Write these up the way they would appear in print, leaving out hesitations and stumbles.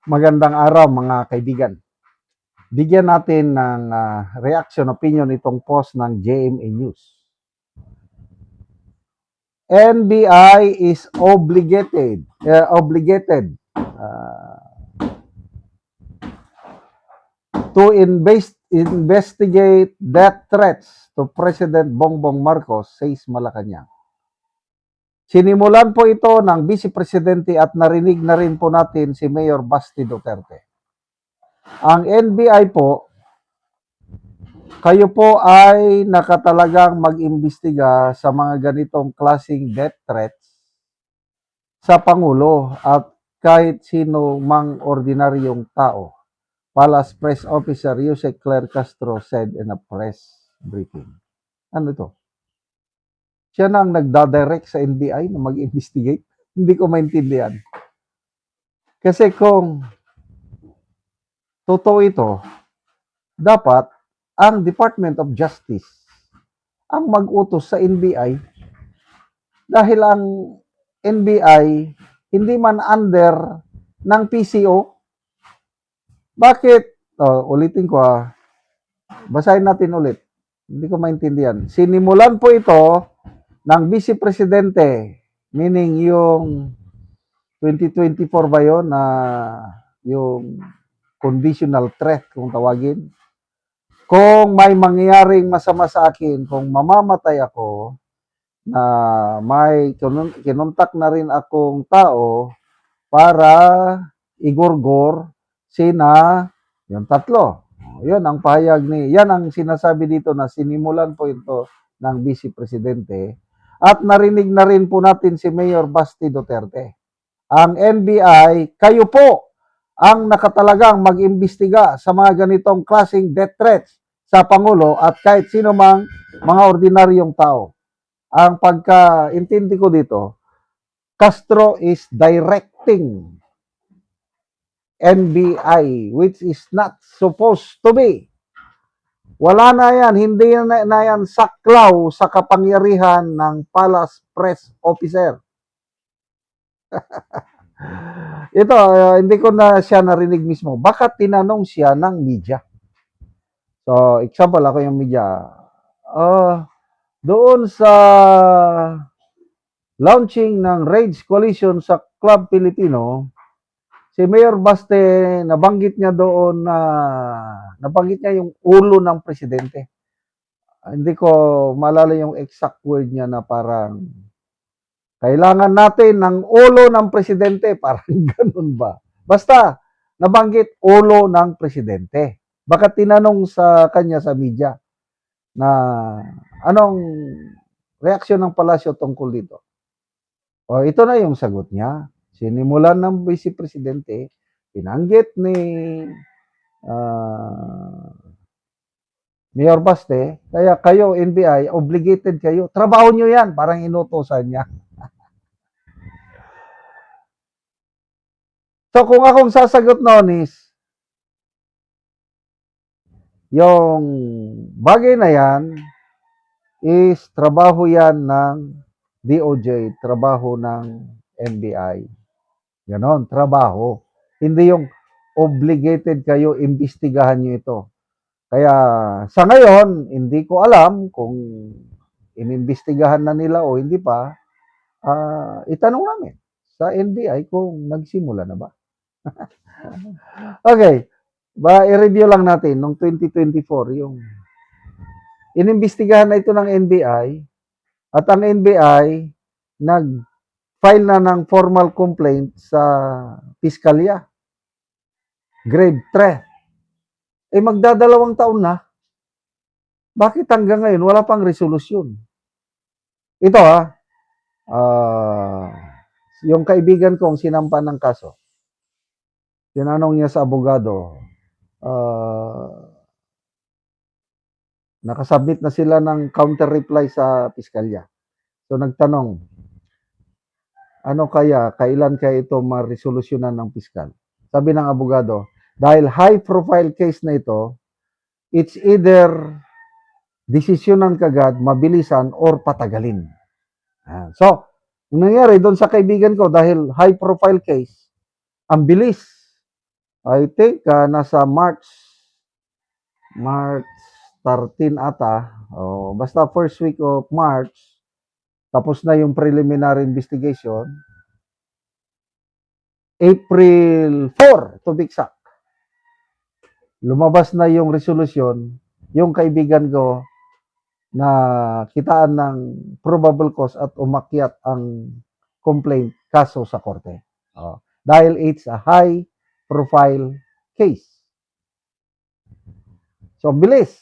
Magandang araw mga kaibigan. Bigyan natin ng reaction opinion itong post ng JMA News. NBI is obligated to investigate death threats to President Bongbong Marcos, says Malacanang. Sinimulan po ito ng Vice Presidente at narinig na rin po natin si Mayor Basti Duterte. Ang NBI po, kayo po ay nakatalagang mag-imbestiga sa mga ganitong klaseng death threats sa Pangulo at kahit sino mang ordinaryong tao. Palace Press Officer Yusek Claire Castro said in a press briefing. Ano ito? Siya na ang nagdadirect sa NBI na mag-investigate? Hindi ko maintindihan. Kasi kung totoo ito, dapat ang Department of Justice ang mag-utos sa NBI dahil ang NBI hindi man under ng PCO. Bakit? Ulitin ko basahin natin ulit. Hindi ko maintindihan. Sinimulan po ito ng Vice Presidente, meaning yung 2024 ba yun na yung conditional threat kung tawagin. Kung may mangyayaring masama sa akin, kung mamamatay ako, na may kinontak na rin akong tao para igurgor sina yung tatlo. Yun ang pahayag yan ang sinasabi dito na sinimulan po ito ng Vice Presidente at narinig na rin po natin si Mayor Basti Duterte. Ang NBI, kayo po ang nakatalagang mag-imbestiga sa mga ganitong klaseng death threats sa Pangulo at kahit sino mang mga ordinaryong tao. Ang pagkaintindi ko dito, Castro is directing NBI, which is not supposed to be. Wala na yan, hindi na yan saklaw sa kapangyarihan ng Palace Press Officer. Ito, hindi ko na siya narinig mismo. Baka tinanong siya ng media. So, example, ako yung media. Doon sa launching ng Rage Coalition sa Club Pilipino, si Mayor Baste, nabanggit niya doon na nabanggit niya yung ulo ng presidente. Hindi ko maalala yung exact word niya na parang kailangan natin ng ulo ng presidente. Parang ganun ba? Basta, nabanggit ulo ng presidente. Baka tinanong sa kanya sa media na anong reaksyon ng palasyo tungkol dito. Ito na yung sagot niya. Sinimulan ng Vice Presidente, pinanggit ni Mayor Baste, kaya kayo, NBI, obligated kayo. Trabaho nyo yan, parang inutosan niya. So kung akong sasagot noon is, yung bagay na yan is trabaho yan ng DOJ, trabaho ng NBI. Ganon, trabaho. Hindi yung obligated kayo, imbestigahan nyo ito. Kaya sa ngayon, hindi ko alam kung inimbestigahan na nila o hindi pa. Itanong namin sa NBI kung nagsimula na ba. Okay, i-review lang natin noong 2024 yung inimbestigahan na ito ng NBI at ang NBI nag-file na ng formal complaint sa Piskalya. Grade 3. Magdadalawang taon na. Bakit hanggang ngayon wala pang resolusyon? Ito yung kaibigan kong sinampa ng kaso. Tinanong niya sa abogado, nakasubmit na sila ng counter reply sa piskalya. So nagtanong, ano kailan kaya ito ma-resolusyonan ng piskal? Sabi ng abogado, dahil high profile case na ito, it's either desisyonan kagad, mabilisan, or patagalin. So, yung nangyari doon sa kaibigan ko, dahil high profile case, ang bilis I think nasa March 13 ata. Basta first week of March, tapos na yung preliminary investigation. April 4 to be exact. Lumabas na yung resolution, yung kaibigan ko na kitaan ng probable cause at umakyat ang complaint kaso sa korte. Dahil it's a high profile case. So, bilis.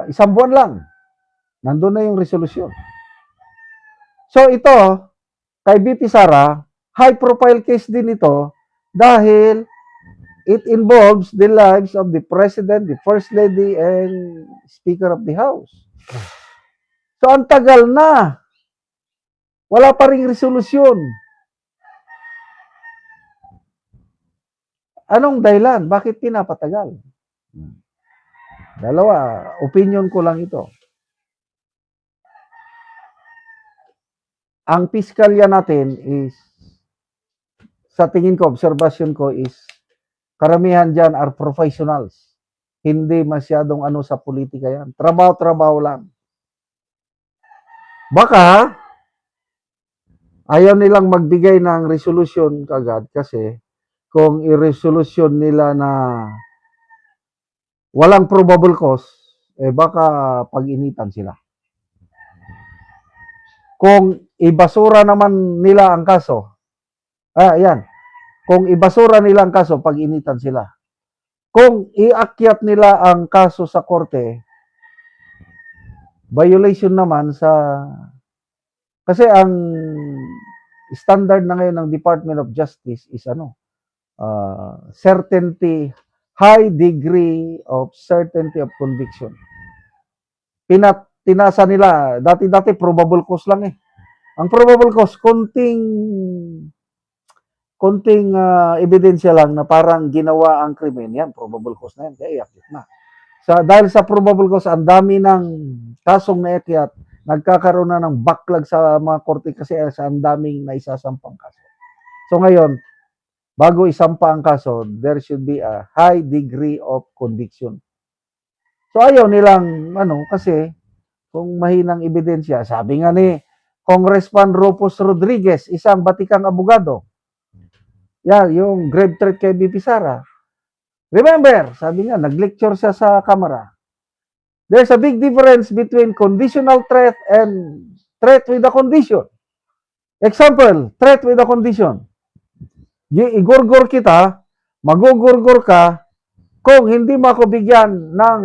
Isang buwan lang. Nandun na yung resolution. So, ito, kay BP Sara, high profile case din ito dahil it involves the lives of the President, the First Lady, and Speaker of the House. So, ang tagal na. Wala pa ring resolusyon. Anong dahilan? Bakit pinapatagal? Dalawa, opinion ko lang ito. Ang piskalya natin is, sa tingin ko, observation ko is, karamihan dyan are professionals. Hindi masyadong sa politika yan. Trabaho-trabaho lang. Baka, ayaw nilang magbigay ng resolution kagad kasi kung i-resolution nila na walang probable cause, baka pag-initan sila. Kung ibasura naman nila ang kaso, yan. Kung ibasura nila ang kaso, pag-initan sila. Kung iakyat nila ang kaso sa korte, violation naman kasi ang standard na ngayon ng Department of Justice is certainty, high degree of certainty of conviction. Tinasa nila, dati probable cause lang eh. Ang probable cause, konting ebidensya lang na parang ginawa ang krimen, yan, probable cause na yan, kaya iakyat na. Dahil sa probable cause, ang dami ng kasong naikyat, nagkakaroon na ng backlog sa mga korte kasi sa ang daming naisasampang kaso. So ngayon, bago isampa ang kaso, there should be a high degree of conviction. So ayaw nilang, kasi kung mahinang ebidensya, sabi nga ni Congressman Rufus Rodriguez, isang batikang abogado, yan, yung grave threat kay BP Sara. Remember, sabi niya, nag-lecture siya sa kamera. There's a big difference between conditional threat and threat with a condition. Example, threat with a condition. Igurgur kita, magugurgur ka, kung hindi mo ako bigyan ng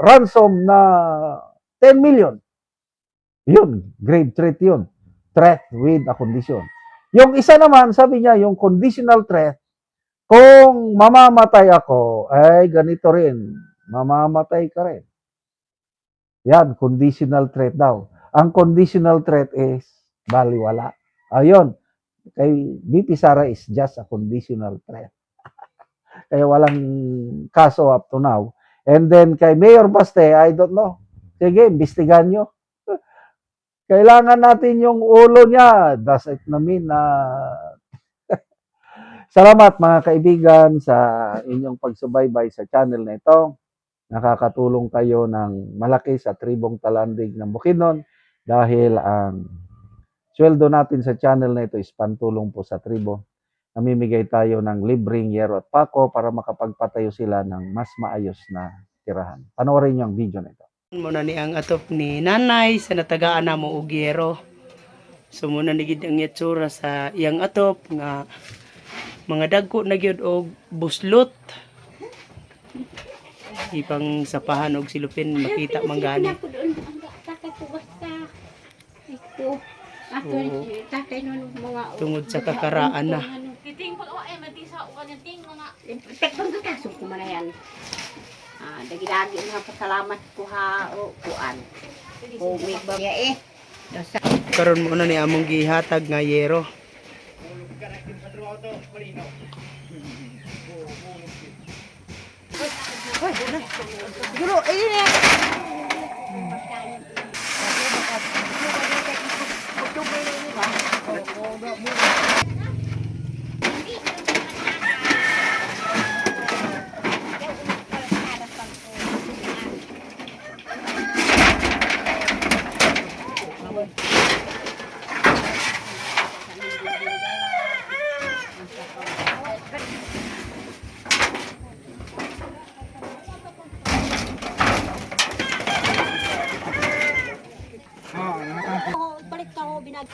ransom na 10 million. Yun, grave threat yun. Threat with a condition. Yung isa naman, sabi niya, yung conditional threat, kung mamamatay ako, ganito rin, mamamatay ka rin. Yan, conditional threat daw. Ang conditional threat is baliwala. Ayun, kay BP Sara is just a conditional threat. Kaya walang kaso up to now. And then kay Mayor Baste, I don't know. Sige, imbestigahan nyo. Kailangan natin yung ulo niya. Does it mean na salamat mga kaibigan sa inyong pagsubaybay sa channel na ito. Nakakatulong kayo ng malaki sa tribong Talandig ng Bukidnon dahil ang sweldo natin sa channel na ito is pantulong po sa tribo. Namimigay tayo ng libreng yero at pako para makapagpatayo sila ng mas maayos na tirahan. Panoorin niyo ang video na ito. Muna ni ang atop ni nanay sa natagaan na mo og yero. So muna ni gid ang itsura sa iyang atop nga mga dagko na gyud og buslot. Ipang sapahan og silupin makita man gani. Tungod sa kakaraan na. Titing pag ay matisa o kanyang ting mga Tekton ka kasong kumanayan. Dagi-dagi mga pasalamat ko ha o kuan. O may babya Karon mo na ni among gihatag nga yero. Guro, ayun binag